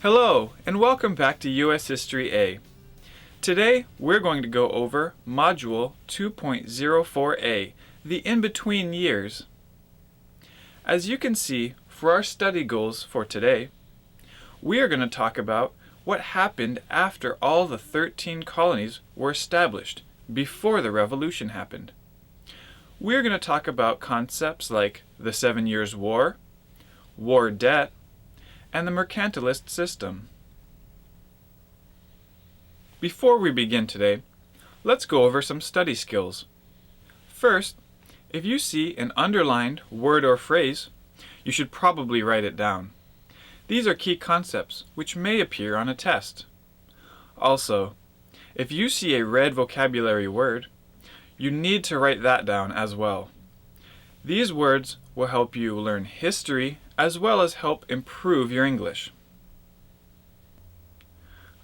Hello, and welcome back to U.S. History A. Today, we're going to go over Module 2.04a, the in-between years. As you can see, for our study goals for today, we are going to talk about what happened after all the 13 colonies were established, before the Revolution happened. We're going to talk about concepts like the 7 Years' War, war debt, and the mercantilist system. Before we begin today, let's go over some study skills. First, if you see an underlined word or phrase, you should probably write it down. These are key concepts which may appear on a test. Also, if you see a red vocabulary word, you need to write that down as well. These words will help you learn history as well as help improve your English.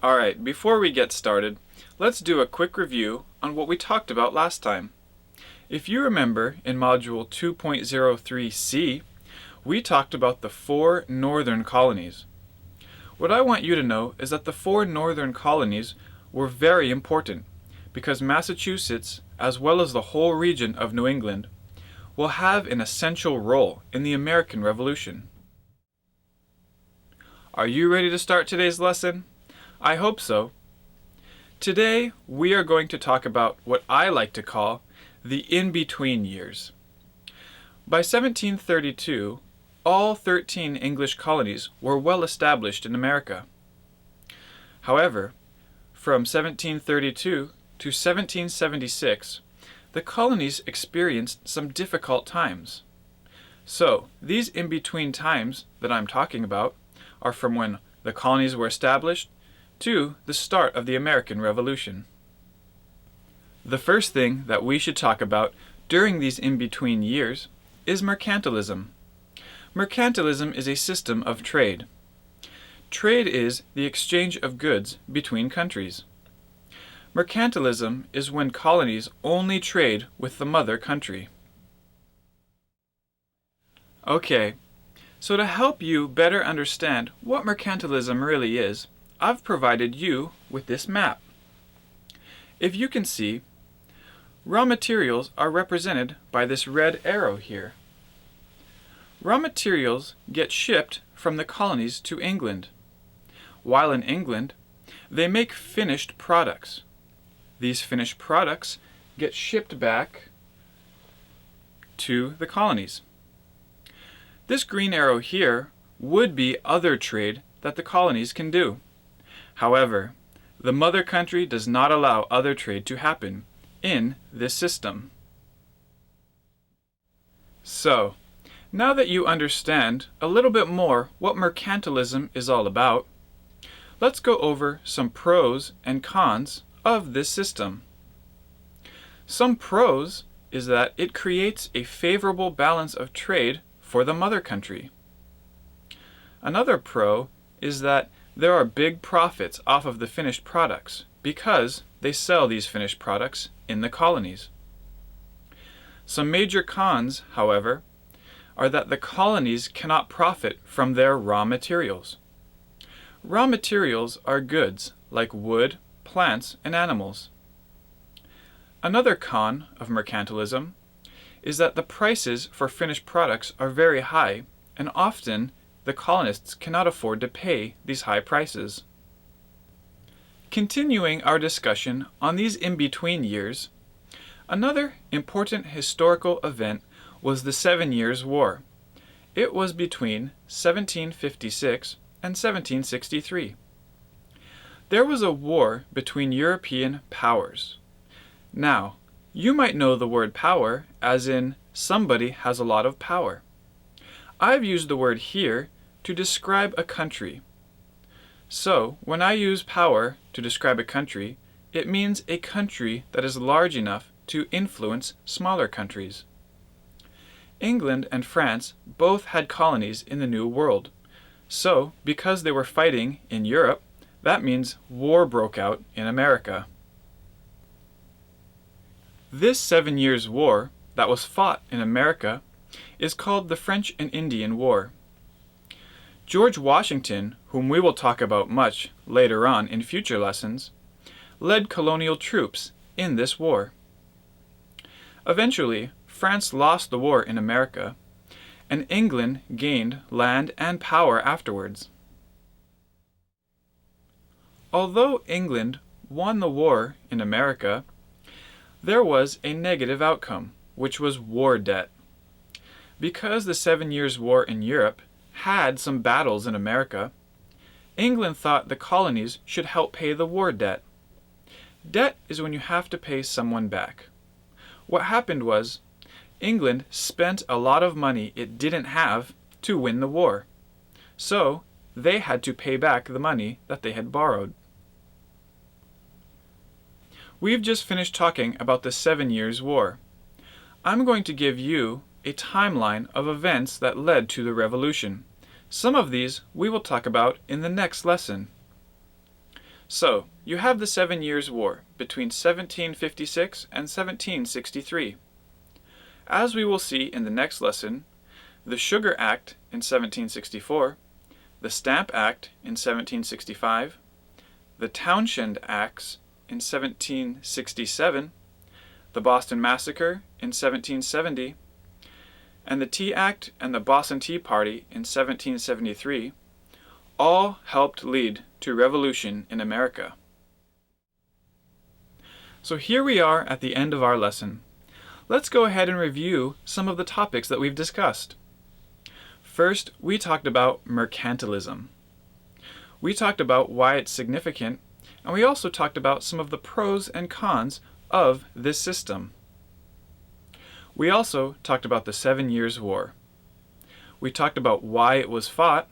Alright, before we get started, let's do a quick review on what we talked about last time. If you remember, in Module 2.03c, we talked about the 4 northern colonies. What I want you to know is that the 4 northern colonies were very important because Massachusetts, as well as the whole region of New England, will have an essential role in the American Revolution. Are you ready to start today's lesson? I hope so. Today, we are going to talk about what I like to call the in-between years. By 1732, all 13 English colonies were well established in America. However, from 1732 to 1776, the colonies experienced some difficult times. So, these in-between times that I'm talking about are from when the colonies were established to the start of the American Revolution. The first thing that we should talk about during these in-between years is mercantilism. Mercantilism is a system of trade. Trade is the exchange of goods between countries. Mercantilism is when colonies only trade with the mother country. Okay, so to help you better understand what mercantilism really is, I've provided you with this map. If you can see, raw materials are represented by this red arrow here. Raw materials get shipped from the colonies to England. While in England, they make finished products. These finished products get shipped back to the colonies. This green arrow here would be other trade that the colonies can do. However, the mother country does not allow other trade to happen in this system. So, now that you understand a little bit more what mercantilism is all about, let's go over some pros and cons of this system. Some pros is that it creates a favorable balance of trade for the mother country. Another pro is that there are big profits off of the finished products because they sell these finished products in the colonies. Some major cons, however, are that the colonies cannot profit from their raw materials. Raw materials are goods like wood, plants, and animals. Another con of mercantilism is that the prices for finished products are very high, and often the colonists cannot afford to pay these high prices. Continuing our discussion on these in-between years, another important historical event was the 7 Years' War. It was between 1756 and 1763. There was a war between European powers. Now, you might know the word power as in somebody has a lot of power. I've used the word here to describe a country. So, when I use power to describe a country, it means a country that is large enough to influence smaller countries. England and France both had colonies in the New World. So, because they were fighting in Europe, that means war broke out in America. This 7 Years' War that was fought in America is called the French and Indian War. George Washington, whom we will talk about much later on in future lessons, led colonial troops in this war. Eventually, France lost the war in America, and England gained land and power afterwards. Although England won the war in America, there was a negative outcome, which was war debt. Because the 7 Years' War in Europe had some battles in America, England thought the colonies should help pay the war debt. Debt is when you have to pay someone back. What happened was, England spent a lot of money it didn't have to win the war, so they had to pay back the money that they had borrowed. We've just finished talking about the 7 Years' War. I'm going to give you a timeline of events that led to the Revolution. Some of these we will talk about in the next lesson. So, you have the 7 Years' War between 1756 and 1763. As we will see in the next lesson, the Sugar Act in 1764, the Stamp Act in 1765, the Townshend Acts in 1767, the Boston Massacre in 1770, and the Tea Act and the Boston Tea Party in 1773 all helped lead to revolution in America. So here we are at the end of our lesson. Let's go ahead and review some of the topics that we've discussed. First, we talked about mercantilism. We talked about why it's significant, and we also talked about some of the pros and cons of this system. We also talked about the 7 Years' War. We talked about why it was fought,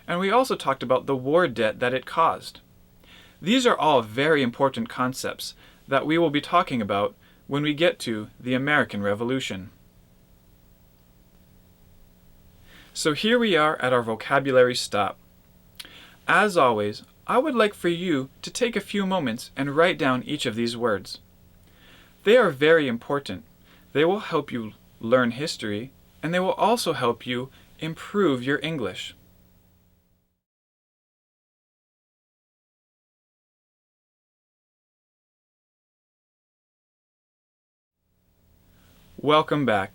and we also talked about the war debt that it caused. These are all very important concepts that we will be talking about when we get to the American Revolution. So here we are at our vocabulary stop. As always, I would like for you to take a few moments and write down each of these words. They are very important. They will help you learn history, and they will also help you improve your English. Welcome back.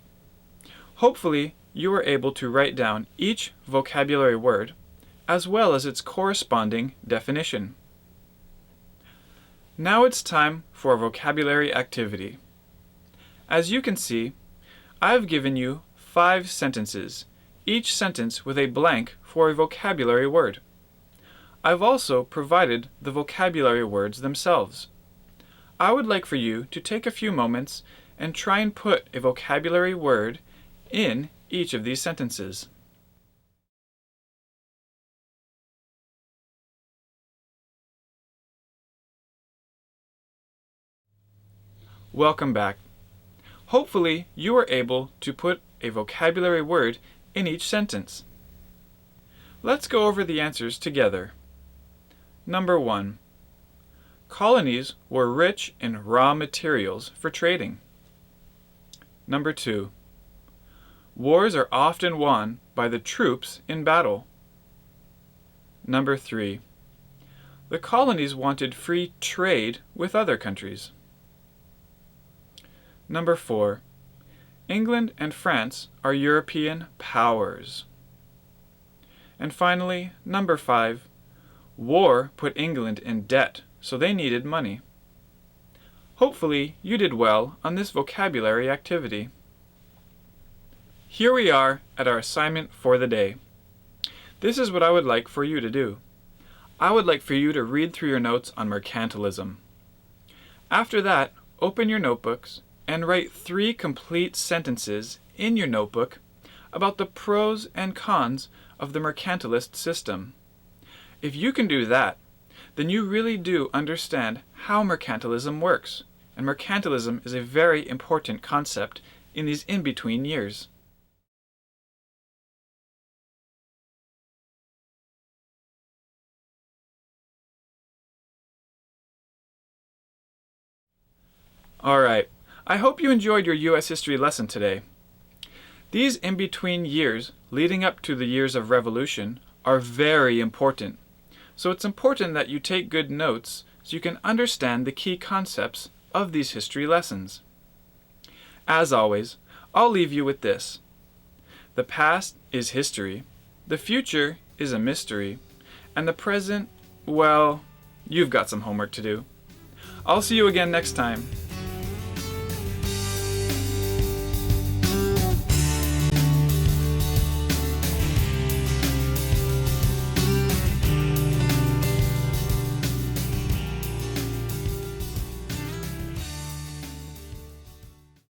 Hopefully, you were able to write down each vocabulary word, as well as its corresponding definition. Now it's time for a vocabulary activity. As you can see, I've given you 5 sentences, each sentence with a blank for a vocabulary word. I've also provided the vocabulary words themselves. I would like for you to take a few moments and try and put a vocabulary word in each of these sentences. Welcome back. Hopefully, you were able to put a vocabulary word in each sentence. Let's go over the answers together. Number 1. Colonies were rich in raw materials for trading. Number 2. Wars are often won by the troops in battle. Number 3. The colonies wanted free trade with other countries. Number 4. England and France are European powers. And finally, number 5. War put England in debt, so they needed money. Hopefully, you did well on this vocabulary activity. Here we are at our assignment for the day. This is what I would like for you to do. I would like for you to read through your notes on mercantilism. After that, open your notebooks and write 3 complete sentences in your notebook about the pros and cons of the mercantilist system. If you can do that, then you really do understand how mercantilism works. And mercantilism is a very important concept in these in-between years. Alright, I hope you enjoyed your U.S. history lesson today. These in-between years leading up to the years of revolution are very important. So it's important that you take good notes so you can understand the key concepts of these history lessons. As always, I'll leave you with this. The past is history, the future is a mystery, and the present, well, you've got some homework to do. I'll see you again next time.